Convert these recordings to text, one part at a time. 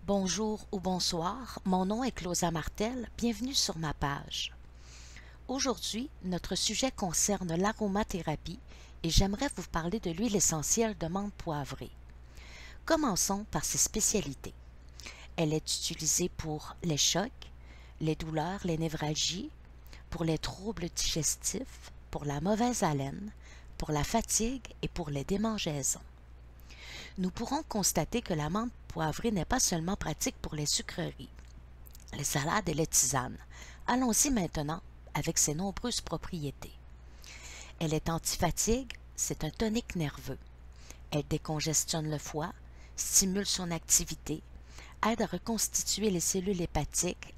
Bonjour ou bonsoir, mon nom est Clausa Martel, bienvenue sur ma page. Aujourd'hui, notre sujet concerne l'aromathérapie et j'aimerais vous parler de l'huile essentielle de menthe poivrée. Commençons par ses spécialités. Elle est utilisée pour les chocs, les douleurs, les névralgies, pour les troubles digestifs, pour la mauvaise haleine, pour la fatigue et pour les démangeaisons. Nous pourrons constater que la menthe poivrée n'est pas seulement pratique pour les sucreries, les salades et les tisanes. Allons-y maintenant avec ses nombreuses propriétés. Elle est antifatigue, c'est un tonique nerveux. Elle décongestionne le foie, stimule son activité, aide à reconstituer les cellules hépatiques,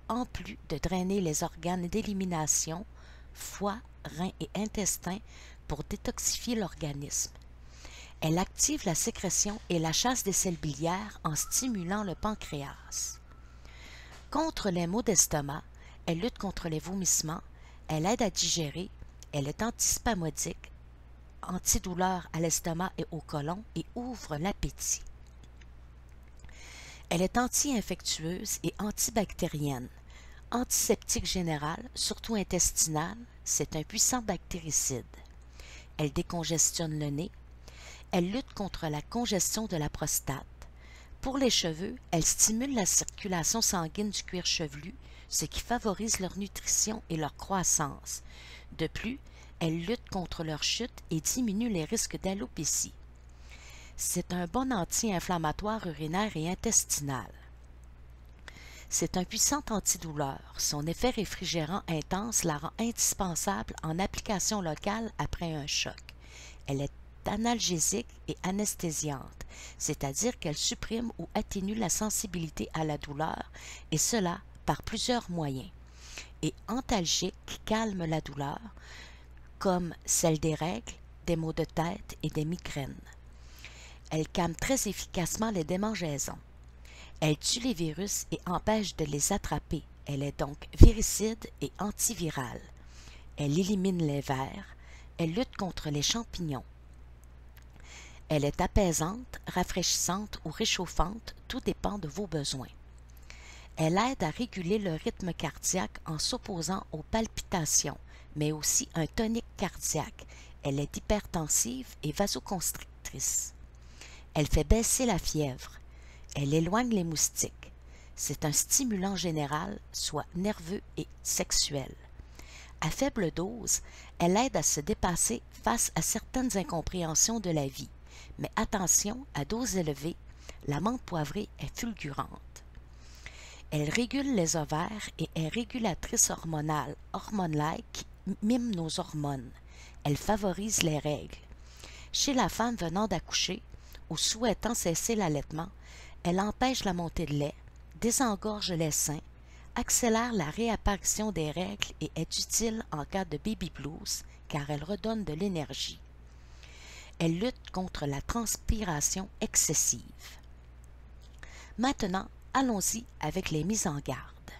en plus de drainer les organes d'élimination, foie, reins et intestins pour détoxifier l'organisme. Elle active la sécrétion et la chasse des sels biliaires en stimulant le pancréas. Contre les maux d'estomac, elle lutte contre les vomissements, elle aide à digérer, elle est antispasmodique, antidouleur à l'estomac et au côlon et ouvre l'appétit. Elle est anti-infectieuse et antibactérienne, antiseptique générale, surtout intestinale, c'est un puissant bactéricide. Elle décongestionne le nez. Elle lutte contre la congestion de la prostate. Pour les cheveux, elle stimule la circulation sanguine du cuir chevelu, ce qui favorise leur nutrition et leur croissance. De plus, elle lutte contre leur chute et diminue les risques d'alopécie. C'est un bon anti-inflammatoire urinaire et intestinal. C'est un puissant antidouleur. Son effet réfrigérant intense la rend indispensable en application locale après un choc. Elle est analgésique et anesthésiante, c'est-à-dire qu'elle supprime ou atténue la sensibilité à la douleur, et cela par plusieurs moyens, et antalgique qui calme la douleur, comme celle des règles, des maux de tête et des migraines. Elle calme très efficacement les démangeaisons. Elle tue les virus et empêche de les attraper. Elle est donc viricide et antivirale. Elle élimine les vers. Elle lutte contre les champignons. Elle est apaisante, rafraîchissante ou réchauffante, tout dépend de vos besoins. Elle aide à réguler le rythme cardiaque en s'opposant aux palpitations, mais aussi un tonique cardiaque. Elle est hypertensive et vasoconstrictrice. Elle fait baisser la fièvre. Elle éloigne les moustiques. C'est un stimulant général, soit nerveux et sexuel. À faible dose, elle aide à se dépasser face à certaines incompréhensions de la vie. Mais attention, à dose élevée, la menthe poivrée est fulgurante. Elle régule les ovaires et est régulatrice hormonale, hormone-like, qui mime nos hormones. Elle favorise les règles. Chez la femme venant d'accoucher ou souhaitant cesser l'allaitement, elle empêche la montée de lait, désengorge les seins, accélère la réapparition des règles et est utile en cas de baby blues car elle redonne de l'énergie. Elle lutte contre la transpiration excessive. Maintenant, allons-y avec les mises en garde.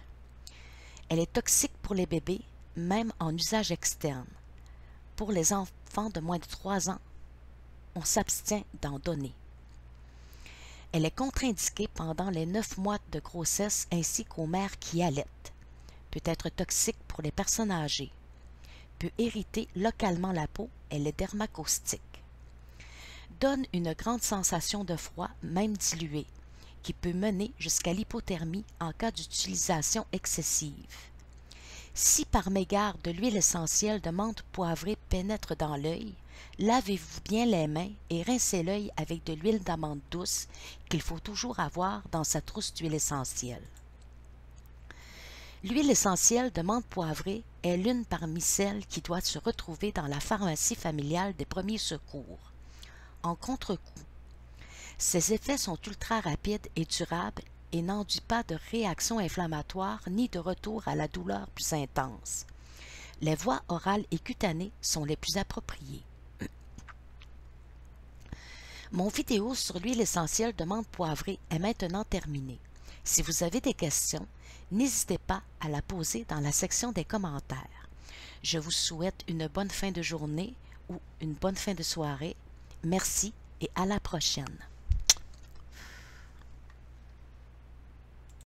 Elle est toxique pour les bébés, même en usage externe. Pour les enfants de moins de 3 ans, on s'abstient d'en donner. Elle est contre-indiquée pendant les 9 mois de grossesse ainsi qu'aux mères qui allaitent. Peut être toxique pour les personnes âgées. Peut irriter localement la peau, elle est dermacaustique. Donne une grande sensation de froid, même dilué, qui peut mener jusqu'à l'hypothermie en cas d'utilisation excessive. Si par mégarde de l'huile essentielle de menthe poivrée pénètre dans l'œil, lavez-vous bien les mains et rincez l'œil avec de l'huile d'amande douce qu'il faut toujours avoir dans sa trousse d'huile essentielle. L'huile essentielle de menthe poivrée est l'une parmi celles qui doit se retrouver dans la pharmacie familiale des premiers secours. En contre-coup, ses effets sont ultra rapides et durables et n'enduit pas de réaction inflammatoire ni de retour à la douleur plus intense. Les voies orales et cutanées sont les plus appropriées. Mon vidéo sur l'huile essentielle de menthe poivrée est maintenant terminée. Si vous avez des questions, n'hésitez pas à la poser dans la section des commentaires. Je vous souhaite une bonne fin de journée ou une bonne fin de soirée. Merci et à la prochaine.